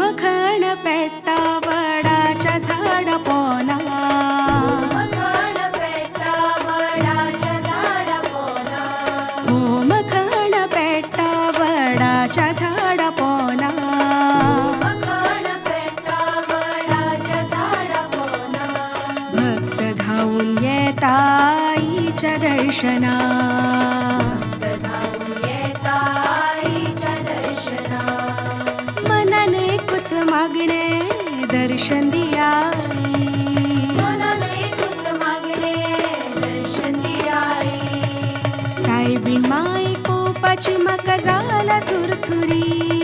मखण पेटा वडाच्या झाड पोना, मखण पेटा वडाच्या झाड पोना, हो मखण पेटा वडाच्या झाड पोना. मखण पेटा वडाच्या झाड पोना. भक्त धावून येता आईच्या दर्शना, धावून येता आईच्या दर्शना. मनाने कुच मागणे दर्शन दियाई, मनाने तुझ मागणे दर्शन दियाई. साईबिन माई कोपाची मका झाला थुरथुरी,